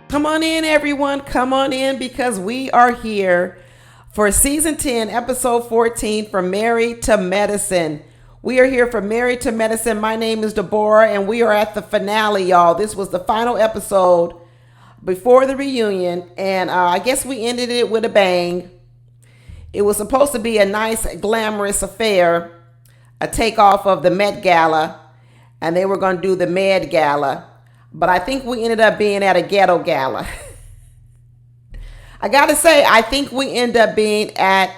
Come on in, everyone. Come on in because we are here for season 10, episode 14 from Married to Medicine. We are here for Married to Medicine. My name is Deborah and we are at the finale, y'all. This was the final episode before the reunion and I guess we ended it with a bang. It was supposed to be a nice, glamorous affair, a takeoff of the Met Gala, and they were going to do the Med Gala. But I think we ended up being at a Ghetto Gala. I got to say, I think we ended up being at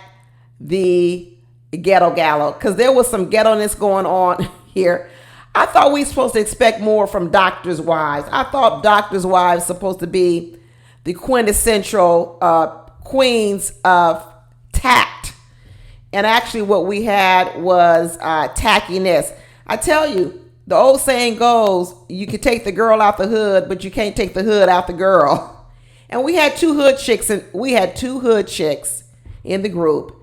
the Ghetto Gala because there was some ghetto-ness going on here. I thought we were supposed to expect more from doctors' wives. I thought doctors' wives supposed to be the quintessential queens of tact. And actually what we had was tackiness. I tell you, the old saying goes, you can take the girl out the hood, but you can't take the hood out the girl. And we had two hood chicks in the group.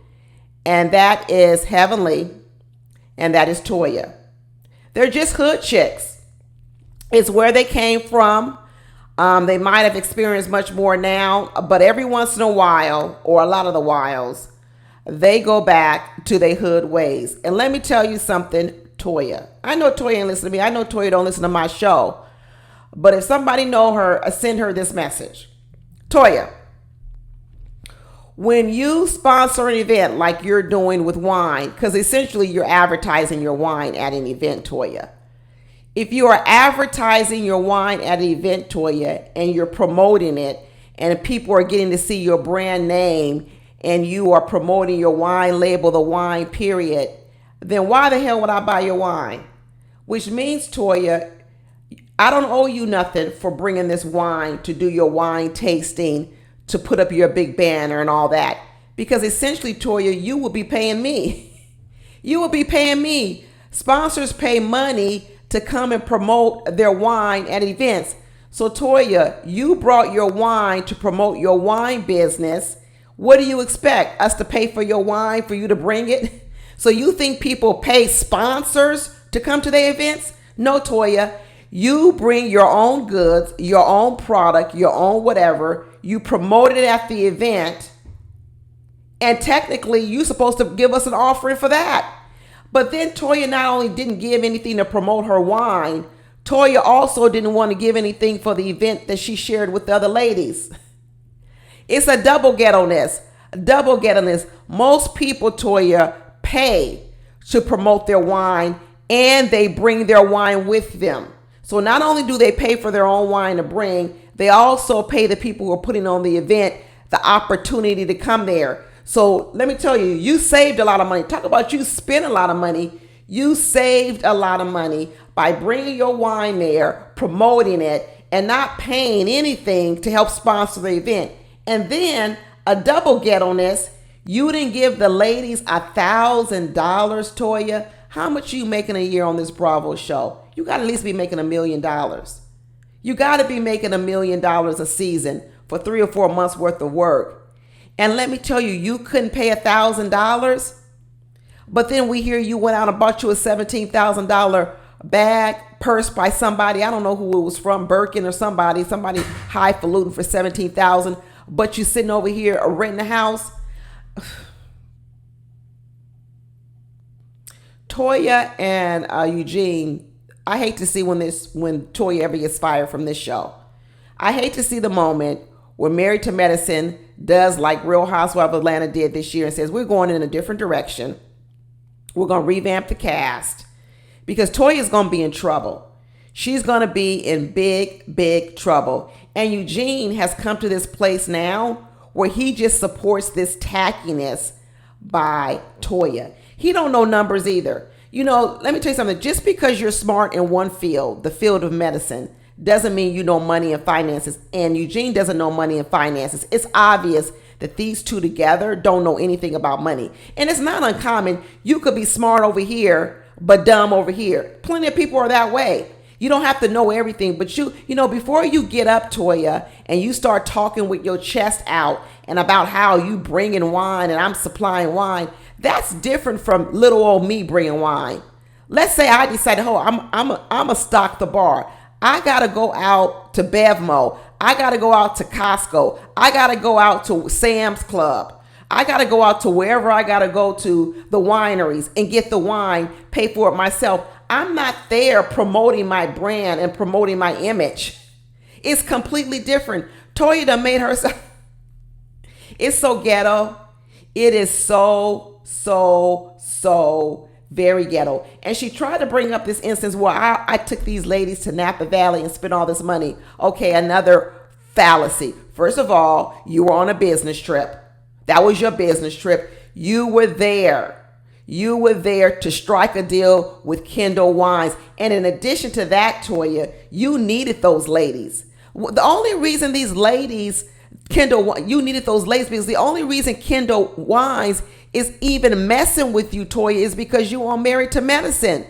And that is Heavenly and that is Toya. They're just hood chicks. It's where they came from. They might have experienced much more now, but every once in a while, or a lot of the whiles, they go back to their hood ways. And let me tell you something, Toya. I know Toya ain't listen to me. I know Toya don't listen to my show. But if somebody know her, send her this message. Toya, when you sponsor an event like you're doing with wine, because essentially you're advertising your wine at an event, Toya. If you are advertising your wine at an event, Toya, and you're promoting it, and people are getting to see your brand name, and you are promoting your wine label, the wine period, then why the hell would I buy your wine? Which means, Toya, I don't owe you nothing for bringing this wine to do your wine tasting, to put up your big banner and all that. Because essentially, Toya, you will be paying me. You will be paying me. Sponsors pay money to come and promote their wine at events. So, Toya, you brought your wine to promote your wine business. What do you expect? Us to pay for your wine, for you to bring it? So you think people pay sponsors to come to their events? No, Toya. You bring your own goods, your own product, your own whatever. You promote it at the event. And technically, you're supposed to give us an offering for that. But then Toya not only didn't give anything to promote her wine, Toya also didn't want to give anything for the event that she shared with the other ladies. It's a double ghetto-ness. Double ghetto-ness. Most people, Toya, pay to promote their wine and they bring their wine with them. So not only do they pay for their own wine to bring, they also pay the people who are putting on the event the opportunity to come there. So let me tell you, you saved a lot of money. Talk about you spent a lot of money. You saved a lot of money by bringing your wine there, promoting it, and not paying anything to help sponsor the event. And then a double ghetto-ness. You didn't give the ladies $1,000, Toya. How much you making a year on this Bravo show? You got to at least be making $1 million. You got to be making $1 million a season for 3 or 4 months worth of work. And let me tell you, you couldn't pay $1,000. But then we hear you went out and bought you a $17,000 bag, purse by somebody. I don't know who it was from, Birkin or somebody highfalutin for $17,000. But you sitting over here renting a house. Toya and Eugene, I hate to see when Toya ever gets fired from this show. I hate to see the moment where Married to Medicine does like Real Housewives of Atlanta did this year and says, we're going in a different direction. We're going to revamp the cast because Toya is going to be in trouble. She's going to be in big, big trouble. And Eugene has come to this place now where he just supports this tackiness by Toya. He don't know numbers either. You know, let me tell you something. Just because you're smart in one field, the field of medicine, doesn't mean you know money and finances. And Eugene doesn't know money and finances. It's obvious that these two together don't know anything about money. And it's not uncommon. You could be smart over here, but dumb over here. Plenty of people are that way. You don't have to know everything, but you know, before you get up, Toya, and you start talking with your chest out and about how you bring in wine and I'm supplying wine, that's different from little old me bringing wine. Let's say I decided, I'm a stock the bar. I got to go out to Bevmo. I got to go out to Costco. I got to go out to Sam's Club. I got to go out to wherever I got to go to the wineries and get the wine, pay for it myself. I'm not there promoting my brand and promoting my image. It's completely different. Toya done made herself. It's so ghetto. It is so very ghetto. And she tried to bring up this instance where I took these ladies to Napa Valley and spent all this money. Okay, another fallacy. First of all, you were on a business trip. That was your business trip. You were there. You were there to strike a deal with Kendall Wines. And in addition to that, Toya, you needed those ladies. The only reason these ladies, you needed those ladies because the only reason Kendall Wines is even messing with you, Toya, is because you are Married to Medicine.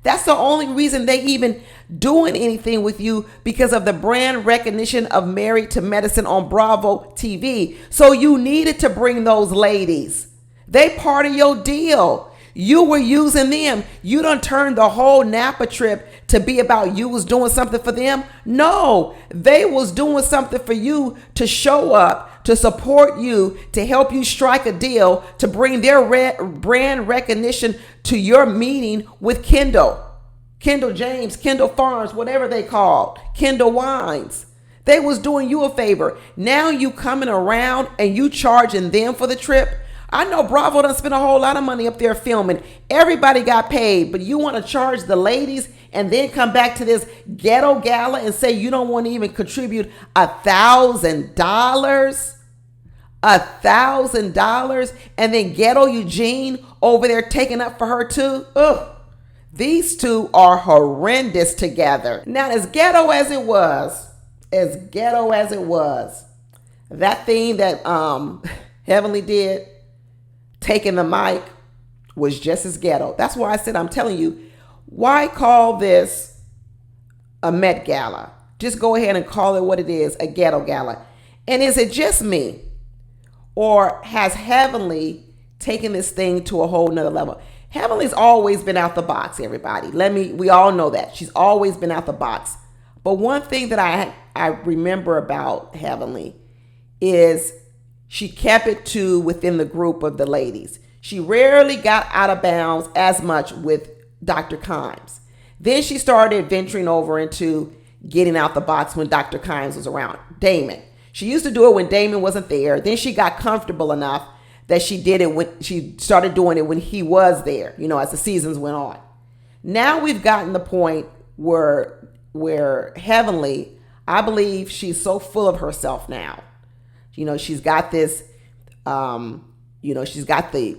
That's the only reason they even doing anything with you, because of the brand recognition of Married to Medicine on Bravo TV. So you needed to bring those ladies. They part of your deal. You were using them. You done turned the whole Napa trip to be about you was doing something for them. No, they was doing something for you to show up, to support you, to help you strike a deal, to bring their brand recognition to your meeting with Kendall James, Kendall Farms, whatever they called, Kendall Wines. They was doing you a favor. Now you coming around and you charging them for the trip. I know Bravo done spent a whole lot of money up there filming. Everybody got paid, but you want to charge the ladies and then come back to this ghetto gala and say you don't want to even contribute $1,000, $1,000, and then Ghetto Eugene over there taking up for her too. Ugh. These two are horrendous together. Now, as ghetto as it was, that thing that Heavenly did, taking the mic, was just as ghetto. That's why I said, I'm telling you, why call this a Met Gala? Just go ahead and call it what it is, a ghetto gala. And is it just me? Or has Heavenly taken this thing to a whole nother level? Heavenly's always been out the box, everybody. We all know that. She's always been out the box. But one thing that I remember about Heavenly is she kept it to within the group of the ladies. She rarely got out of bounds as much with Dr. Kimes. Then she started venturing over into getting out the box when Dr. Kimes was around. Damon. She used to do it when Damon wasn't there. Then she got comfortable enough that she did it when she started doing it when he was there, as the seasons went on. Now we've gotten the point where Heavenly, I believe she's so full of herself now. She's got this, she's got the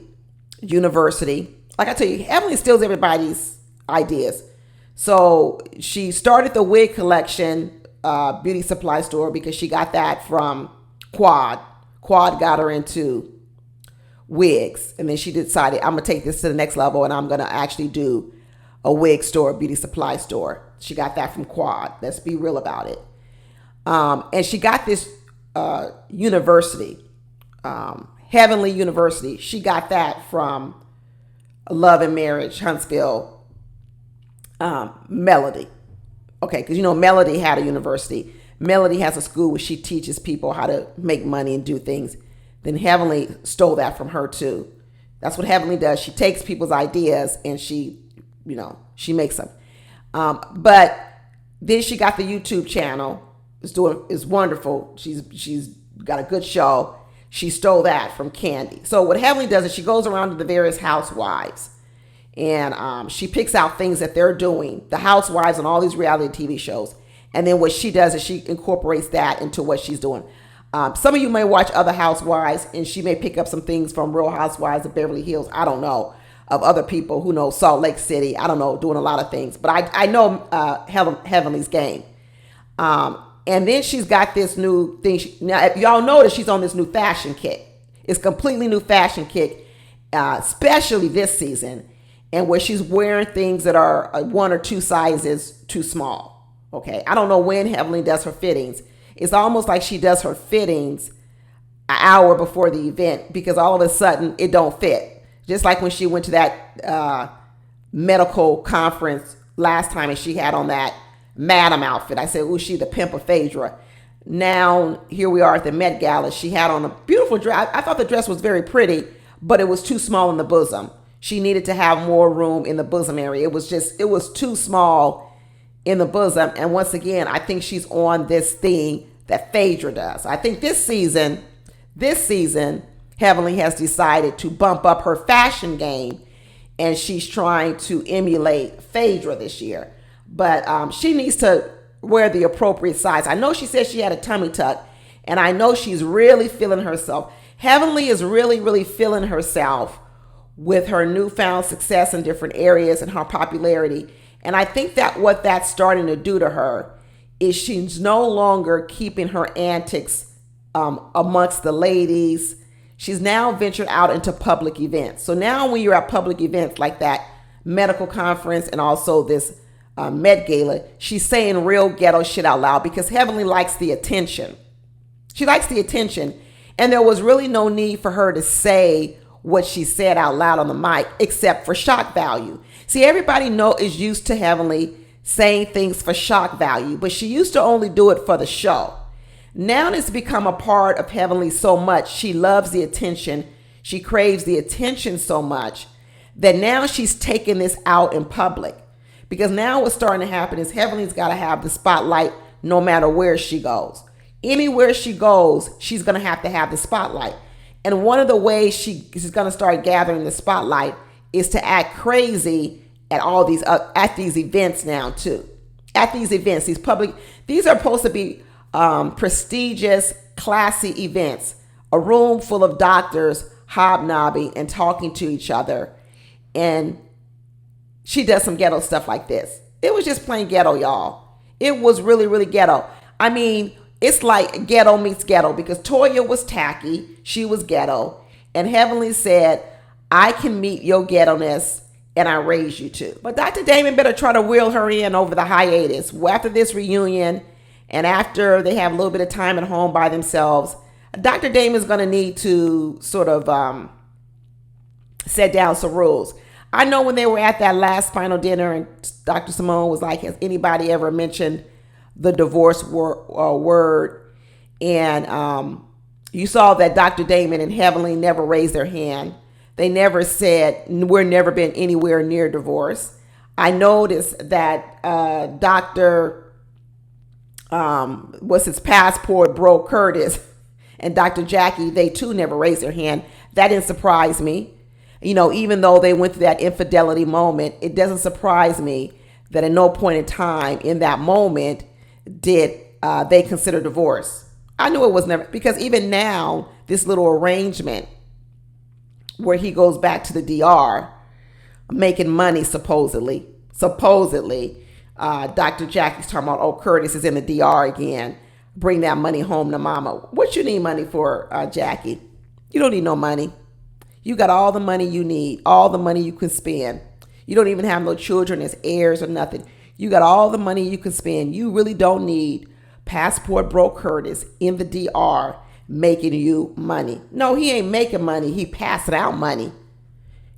university. Like I tell you, Heavenly steals everybody's ideas. So she started the wig collection beauty supply store because she got that from Quad. Quad got her into wigs. And then she decided, I'm going to take this to the next level and I'm going to actually do a wig store, beauty supply store. She got that from Quad. Let's be real about it. And she got this university, Heavenly University. She got that from Love and Marriage, Huntsville, Melody. Okay, because Melody had a university. Melody has a school where she teaches people how to make money and do things. Then Heavenly stole that from her too. That's what Heavenly does. She takes people's ideas and she makes them. But then she got the YouTube channel. It's wonderful. She's got a good show. She stole that from Candy. So what Heavenly does is she goes around to the various housewives and she picks out things that they're doing, the housewives and all these reality TV shows. And then what she does is she incorporates that into what she's doing. Some of you may watch other housewives and she may pick up some things from Real Housewives of Beverly Hills. I don't know, of other people who know Salt Lake City. I don't know, doing a lot of things. But I know Heavenly's game. And then she's got this new thing. Now, if y'all notice, she's on this new fashion kick. It's completely new fashion kick, especially this season, and where she's wearing things that are 1 or 2 sizes too small. Okay, I don't know when Heavenly does her fittings. It's almost like she does her fittings an hour before the event because all of a sudden it don't fit. Just like when she went to that medical conference last time and she had on that Madam outfit. I said, ooh, she the pimp of Phaedra. now here we are at the Met Gala. She had on a beautiful dress. I thought the dress was very pretty, but it was too small in the bosom. She needed to have more room in the bosom area. It was too small in the bosom. And once again, I think she's on this thing that Phaedra does. I think this season, Heavenly has decided to bump up her fashion game, and she's trying to emulate Phaedra this year. But she needs to wear the appropriate size. I know she said she had a tummy tuck, and I know she's really feeling herself. Heavenly is really, really feeling herself with her newfound success in different areas and her popularity. And I think that what that's starting to do to her is she's no longer keeping her antics amongst the ladies. She's now ventured out into public events. So now when you're at public events like that medical conference and also this Med Gala, she's saying real ghetto shit out loud because Heavenly likes the attention. She likes the attention. And there was really no need for her to say what she said out loud on the mic, except for shock value. See, everybody is used to Heavenly saying things for shock value, but she used to only do it for the show. Now it's become a part of Heavenly so much. She loves the attention. She craves the attention so much that now she's taking this out in public. Because now what's starting to happen is Heavenly's got to have the spotlight no matter where she goes. Anywhere she goes, she's going to have the spotlight. And one of the ways she's going to start gathering the spotlight is to act crazy at all these at these events now too. At these events, these are supposed to be prestigious, classy events. A room full of doctors hobnobbing and talking to each other. And she does some ghetto stuff like this. It was just plain ghetto, y'all. It was really, really ghetto. I mean, it's like ghetto meets ghetto because Toya was tacky. She was ghetto. And Heavenly said, I can meet your ghetto-ness and I raise you too. But Dr. Damon better try to wheel her in over the hiatus. After this reunion and after they have a little bit of time at home by themselves, Dr. Damon's going to need to sort of set down some rules. I know when they were at that last final dinner and Dr. Simone was like, has anybody ever mentioned the divorce word? And you saw that Dr. Damon and Heavenly never raised their hand. They never said, we're never been anywhere near divorce. I noticed that Dr. What's his passport broke Curtis and Dr. Jackie, they too never raised their hand. That didn't surprise me. You know, even though they went through that infidelity moment, it doesn't surprise me that at no point in time in that moment did they consider divorce. I knew it was never, because even now, this little arrangement where he goes back to the DR making money supposedly, Dr. Jackie's talking about, oh, Curtis is in the DR again. Bring that money home to mama. What you need money for, Jackie? You don't need no money. You got all the money you need, all the money you can spend. You don't even have no children as heirs or nothing. You got all the money you can spend. You really don't need passport broke Curtis in the DR making you money. No, he ain't making money. He passing out money.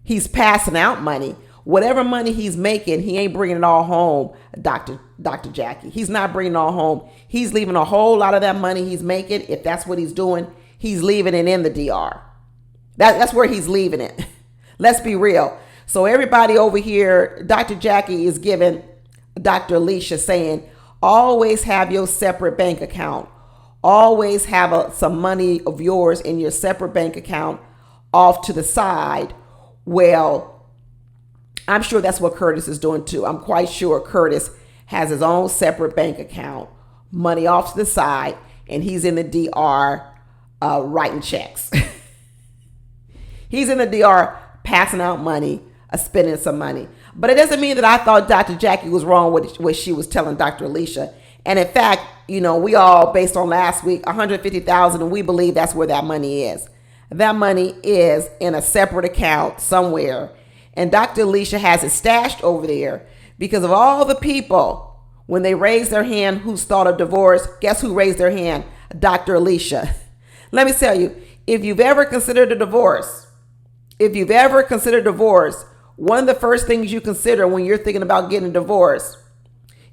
He's passing out money. Whatever money he's making, he ain't bringing it all home, Dr. Jackie. He's not bringing it all home. He's leaving a whole lot of that money he's making. If that's what he's doing, he's leaving it in the DR. That's where he's leaving it. Let's be real. So everybody over here, Dr. Jackie is giving Dr. Alicia saying, always have your separate bank account. Always have some money of yours in your separate bank account off to the side. Well, I'm sure that's what Curtis is doing too. I'm quite sure Curtis has his own separate bank account, money off to the side, and he's in the DR writing checks. He's in the DR passing out money, spending some money. But it doesn't mean that I thought Dr. Jackie was wrong with what she was telling Dr. Alicia. And in fact, you know, we all, based on last week, $150,000, and we believe that's where that money is. That money is in a separate account somewhere. And Dr. Alicia has it stashed over there because of all the people, when they raised their hand, who's thought of divorce, guess who raised their hand? Dr. Alicia. Let me tell you, if you've ever considered a divorce, one of the first things you consider when you're thinking about getting a divorce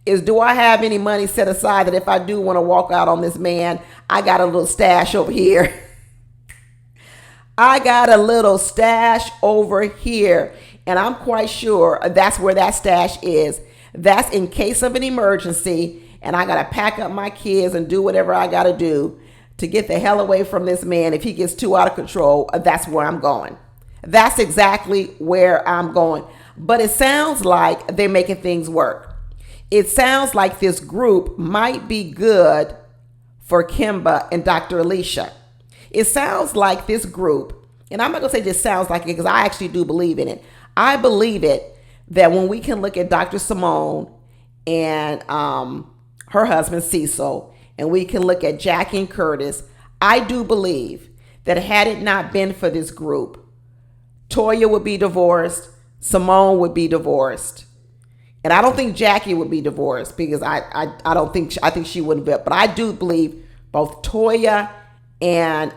is, do I have any money set aside that if I do want to walk out on this man, I got a little stash over here. I got a little stash over here. And I'm quite sure that's where that stash is. That's in case of an emergency and I got to pack up my kids and do whatever I got to do to get the hell away from this man. If he gets too out of control, that's where I'm going. That's exactly where I'm going. But it sounds like they're making things work. It sounds like this group might be good for Kimba and Dr. Alicia. It sounds like this group, and I'm not going to say just sounds like it because I actually do believe in it. I believe it that when we can look at Dr. Simone and her husband Cecil, and we can look at Jackie and Curtis, I do believe that had it not been for this group, Toya would be divorced, Simone would be divorced. And I don't think Jackie would be divorced because I think she wouldn't be. But I do believe both Toya and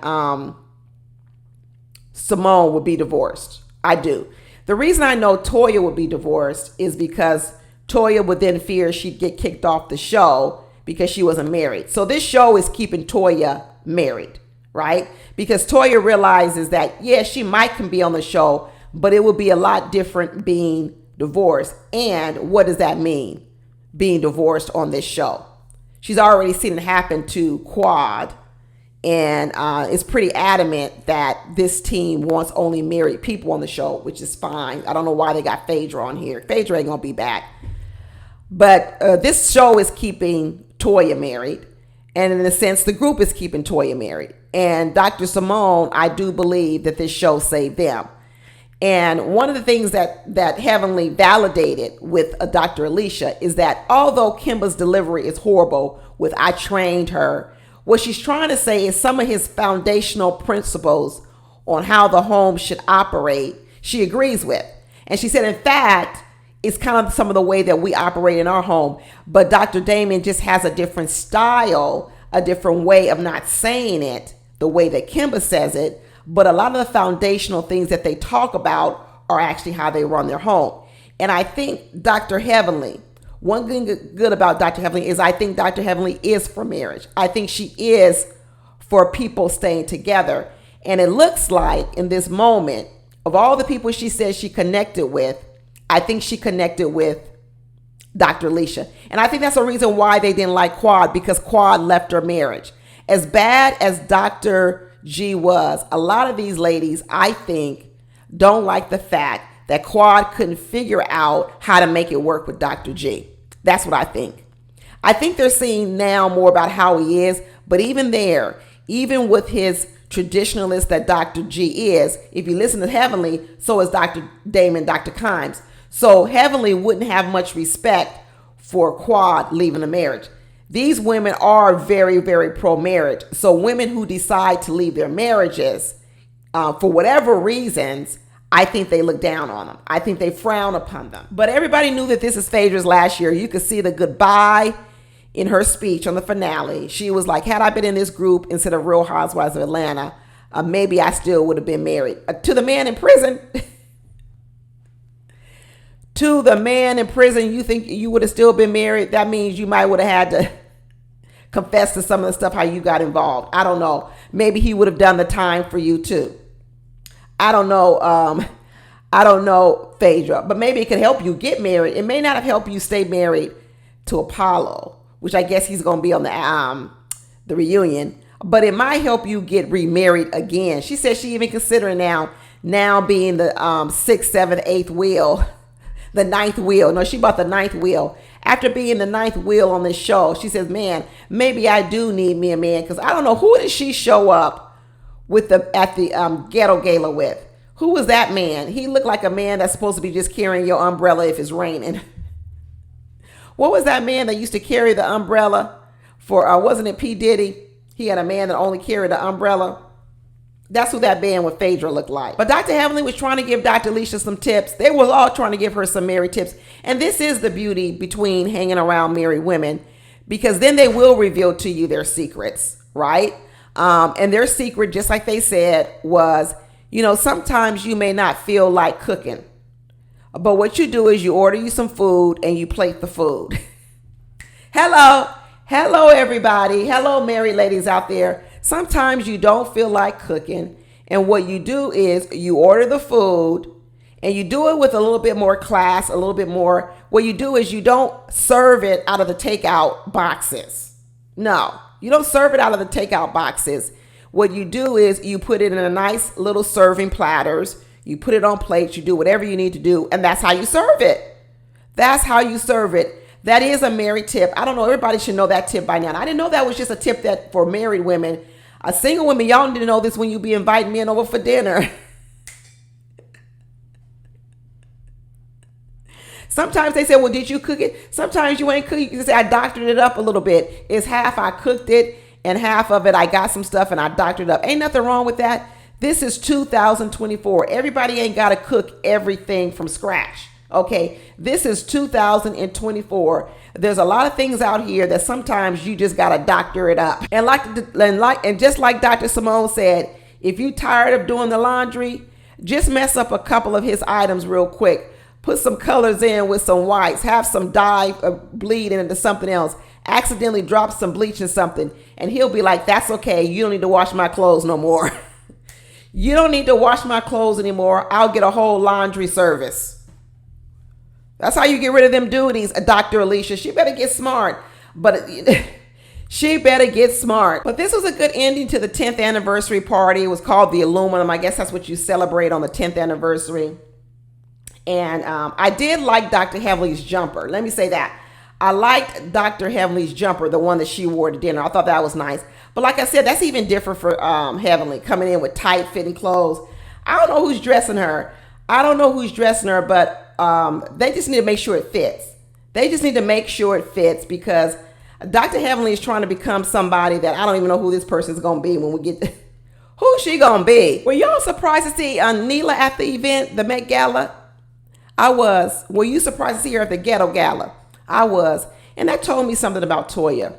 Simone would be divorced. I do. The reason I know Toya would be divorced is because Toya would then fear she'd get kicked off the show because she wasn't married. So this show is keeping Toya married, right? Because Toya realizes that, yeah, she might can be on the show, but it would be a lot different being divorced. And what does that mean, being divorced on this show? She's already seen it happen to Quad, and is pretty adamant that this team wants only married people on the show, which is fine. I don't know why they got Phaedra on here. Phaedra ain't gonna be back. But this show is keeping Toya married. And in a sense, the group is keeping Toya married. And Dr. Simone, I do believe that this show saved them. And one of the things that Heavenly validated with Dr. Alicia is that although Kimba's delivery is horrible with "I trained her," what she's trying to say is some of his foundational principles on how the home should operate, she agrees with. And she said, in fact, it's kind of some of the way that we operate in our home. But Dr. Damon just has a different style, a different way of not saying it the way that Kimba says it. But a lot of the foundational things that they talk about are actually how they run their home. And I think Dr. Heavenly, one thing good about Dr. Heavenly is I think Dr. Heavenly is for marriage. I think she is for people staying together. And it looks like in this moment, of all the people she says she connected with, I think she connected with Dr. Alicia. And I think that's the reason why they didn't like Quad, because Quad left her marriage. As bad as Dr. G was, a lot of these ladies, I think, don't like the fact that Quad couldn't figure out how to make it work with Dr. G. That's what I think. I think they're seeing now more about how he is, but even there, even with his traditionalist that Dr. G is, if you listen to Heavenly, so is Dr. Damon, Dr. Kimes. So Heavenly wouldn't have much respect for Quad leaving the marriage. These women are very, very pro-marriage. So women who decide to leave their marriages for whatever reasons, I think they look down on them. I think they frown upon them. But everybody knew that this is Phaedra's last year. You could see the goodbye in her speech on the finale. She was like, had I been in this group instead of Real Housewives of Atlanta, maybe I still would have been married. To the man in prison. To the man in prison, you think you would have still been married? That means you might would have had to confess to some of the stuff, how you got involved. I don't know. Maybe he would have done the time for you too. I don't know, Phaedra, but maybe it could help you get married. It may not have helped you stay married to Apollo, which I guess he's going to be on the reunion, but it might help you get remarried again. She says she even considering now being the 6th, 7th, 8th wheel, the 9th wheel. No, she bought the 9th wheel. After being the 9th wheel on this show, she says, man, maybe I do need me a man, because I don't know, who did she show up with at the Ghetto Gala with? Who was that man? He looked like a man that's supposed to be just carrying your umbrella if it's raining. What was that man that used to carry the umbrella for, wasn't it P. Diddy? He had a man that only carried the umbrella. That's who that band with Phaedra looked like. But Dr. Heavenly was trying to give Dr. Alicia some tips. They were all trying to give her some married tips. And this is the beauty between hanging around married women, because then they will reveal to you their secrets, right? And their secret, just like they said, was, sometimes you may not feel like cooking, but what you do is you order you some food and you plate the food. Hello. Hello, everybody. Hello, married ladies out there. Sometimes you don't feel like cooking. And what you do is you order the food and you do it with a little bit more class, a little bit more. What you do is you don't serve it out of the takeout boxes. No, you don't serve it out of the takeout boxes. What you do is you put it in a nice little serving platters. You put it on plates. You do whatever you need to do. And that's how you serve it. That's how you serve it. That is a married tip. I don't know. Everybody should know that tip by now. And I didn't know that was just a tip that for married women. Single women, y'all need to know this when you be inviting men over for dinner. Sometimes they say, well, did you cook it? Sometimes you ain't cook. You can say, I doctored it up a little bit. It's half I cooked it and half of it I got some stuff and I doctored it up. Ain't nothing wrong with that. This is 2024. Everybody ain't got to cook everything from scratch. Okay, this is 2024. There's a lot of things out here that sometimes you just gotta doctor it up. And just like Dr. Simone said, if you tired of doing the laundry, just mess up a couple of his items real quick. Put some colors in with some whites. Have some dye bleed into something else. Accidentally drop some bleach in something, and he'll be like, "That's okay. You don't need to wash my clothes no more. You don't need to wash my clothes anymore. I'll get a whole laundry service." That's how you get rid of them duties, Dr. Alicia. She better get smart. But she better get smart. But this was a good ending to the 10th anniversary party. It was called the Aluminum. I guess that's what you celebrate on the 10th anniversary. And I did like Dr. Heavenly's jumper. Let me say that. I liked Dr. Heavenly's jumper, the one that she wore to dinner. I thought that was nice. But like I said, that's even different for Heavenly, coming in with tight fitting clothes. I don't know who's dressing her. But they just need to make sure it fits. They just need to make sure it fits, because Dr. Heavenly is trying to become somebody that I don't even know who this person is going to be when we get who's she going to be? Were y'all surprised to see Neela at the event, the Met Gala? I was. Were you surprised to see her at the Ghetto Gala? I was. And that told me something about Toya.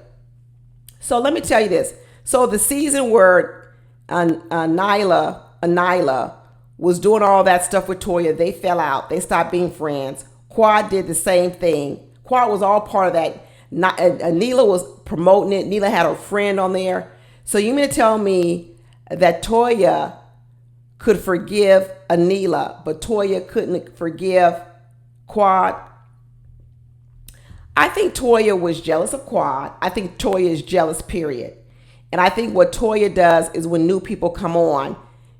So let me tell you this. So the season where Nyla was doing all that stuff with Toya, they fell out. They stopped being friends. Quad did the same thing. Quad was all part of that. Neela was promoting it. Neela had her friend on there. So you mean to tell me that Toya could forgive Neela, but Toya couldn't forgive Quad? I think Toya was jealous of Quad. I think Toya is jealous, period. And I think what Toya does is when new people come on,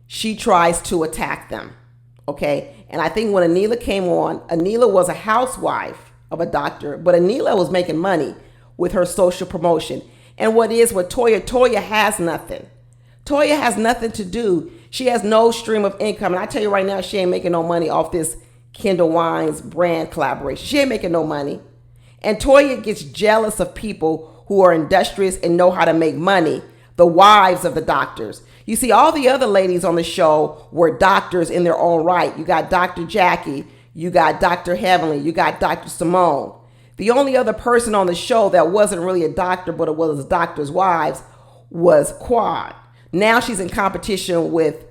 she tries to attack them. Okay. And I think when Neela came on, Neela was a housewife of a doctor, but Neela was making money with her social promotion. And what is with Toya? Toya has nothing. Toya has nothing to do. She has no stream of income. And I tell you right now, she ain't making no money off this Kendall Wines brand collaboration. She ain't making no money. And Toya gets jealous of people who are industrious and know how to make money, the wives of the doctors. You see, all the other ladies on the show were doctors in their own right. You got Dr. Jackie, you got Dr. Heavenly, you got Dr. Simone. The only other person on the show that wasn't really a doctor, but it was doctors' wives, was Quad. Now she's in competition with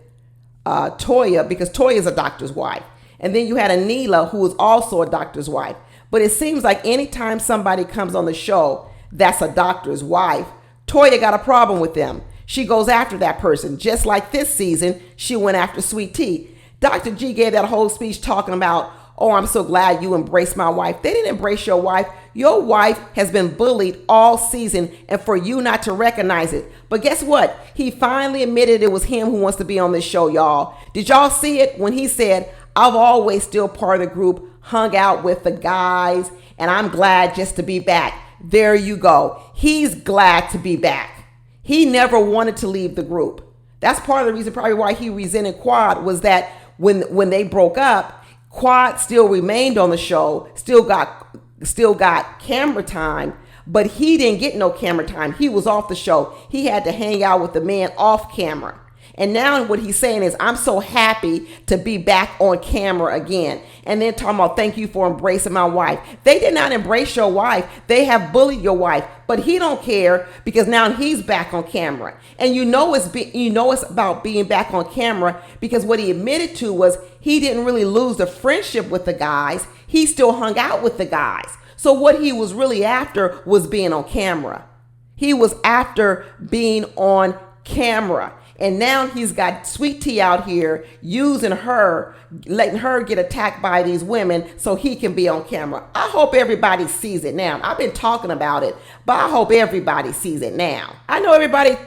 Toya, because Toya is a doctor's wife. And then you had Neela, who was also a doctor's wife. But it seems like anytime somebody comes on the show that's a doctor's wife, Toya got a problem with them. She goes after that person. Just like this season, she went after Sweet Tea. Dr. G gave that whole speech talking about, oh, I'm so glad you embraced my wife. They didn't embrace your wife. Your wife has been bullied all season, and for you not to recognize it. But guess what? He finally admitted it was him who wants to be on this show, y'all. Did y'all see it when he said, I've always still part of the group, hung out with the guys, and I'm glad just to be back. There you go. He's glad to be back. He never wanted to leave the group. That's part of the reason probably why he resented Quad, was that when they broke up, Quad still remained on the show, still got camera time, but he didn't get no camera time. He was off the show. He had to hang out with the man off camera. And now what he's saying is, I'm so happy to be back on camera again. And then talking about, thank you for embracing my wife. They did not embrace your wife. They have bullied your wife, but he don't care, because now he's back on camera. And you know it's about being back on camera, because what he admitted to was he didn't really lose the friendship with the guys. He still hung out with the guys. So what he was really after was being on camera. He was after being on camera. And now he's got Sweet Tea out here using her, letting her get attacked by these women so he can be on camera. I hope everybody sees it now. I've been talking about it, but I hope everybody sees it now. I know everybody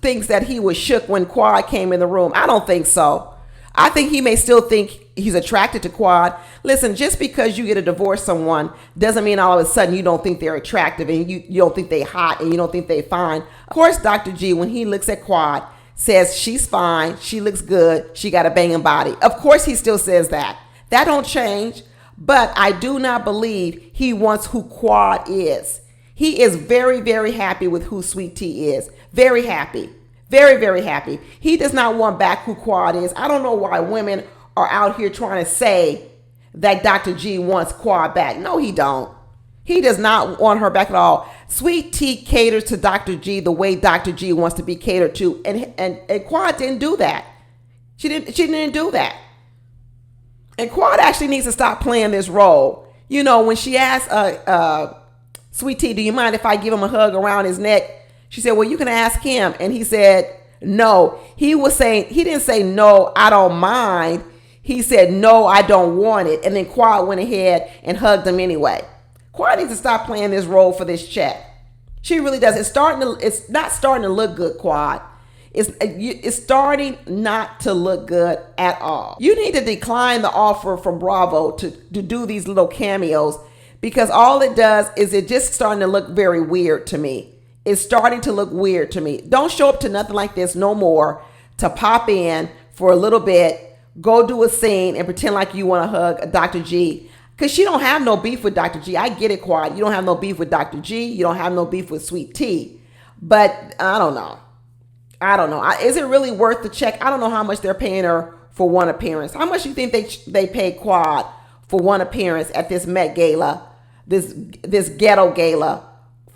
thinks that he was shook when Quad came in the room. I don't think so. I think he may still think he's attracted to Quad. Listen, just because you get to divorce someone doesn't mean all of a sudden you don't think they're attractive and you don't think they're hot and you don't think they're fine. Of course, Dr. G, when he looks at Quad, says she's fine, she looks good, she got a banging body. Of course, he still says that. That don't change. But I do not believe he wants who Quad is. He is very, very happy with who Sweet Tea is. Very happy. Very, very happy. He does not want back who Quad is. I don't know why women are out here trying to say that Dr. G wants Quad back. No, he don't. He does not want her back at all. Sweet Tea caters to Dr. G the way Dr. G wants to be catered to. And Quad didn't do that. She didn't do that. And Quad actually needs to stop playing this role. You know, when she asked Sweet Tea, do you mind if I give him a hug around his neck? She said, well, you can ask him. And he said, no. He didn't say, no, I don't mind. He said, no, I don't want it. And then Quad went ahead and hugged him anyway. Quad needs to stop playing this role for this check. She really does. It's not starting to look good, Quad. It's starting not to look good at all. You need to decline the offer from Bravo to do these little cameos, because all it does is it just starting to look very weird to me. It's starting to look weird to me. Don't show up to nothing like this no more to pop in for a little bit, go do a scene and pretend like you want to hug Dr. G. Because she don't have no beef with Dr. G. I get it, Quad. You don't have no beef with Dr. G. You don't have no beef with Sweet Tea. But I don't know. Is it really worth the check? I don't know how much they're paying her for one appearance. How much do you think they pay Quad for one appearance at this Met Gala, this Ghetto Gala,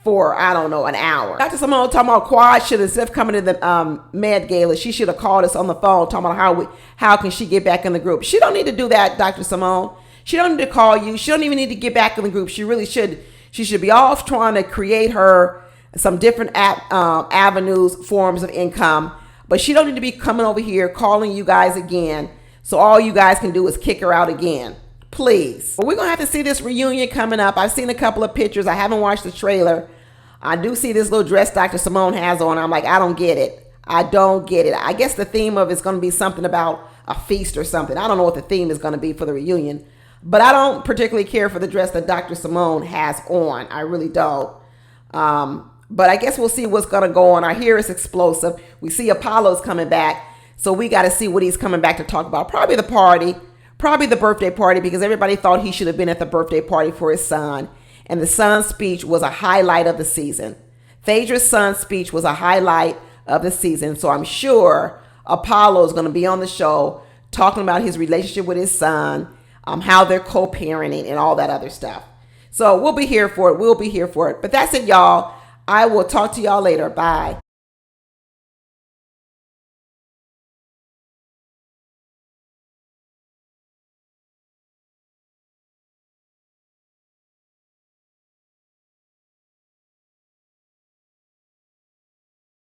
for, I don't know, an hour? Dr. Simone talking about Quad should have, instead of coming to the Med Gala, she should have called us on the phone talking about how can she get back in the group. She don't need to do that, Dr. Simone. She don't need to call you. She don't even need to get back in the group. She really should. She should be off trying to create her some different avenues, forms of income. But she don't need to be coming over here calling you guys again. So all you guys can do is kick her out again. Please. But we're going to have to see this reunion coming up. I've seen a couple of pictures. I haven't watched the trailer. I do see this little dress Dr. Simone has on. I'm like, I don't get it. I don't get it. I guess the theme of it's going to be something about a feast or something. I don't know what the theme is going to be for the reunion. But I don't particularly care for the dress that Dr. Simone has on. I really don't. But I guess we'll see what's going to go on. I hear it's explosive. We see Apollo's coming back. So we got to see what he's coming back to talk about. Probably the party. Probably the birthday party, because everybody thought he should have been at the birthday party for his son. And the son's speech was a highlight of the season. Phaedra's son's speech was a highlight of the season. So I'm sure Apollo is going to be on the show talking about his relationship with his son, how they're co-parenting and all that other stuff. So we'll be here for it. But that's it, y'all. I will talk to y'all later. Bye.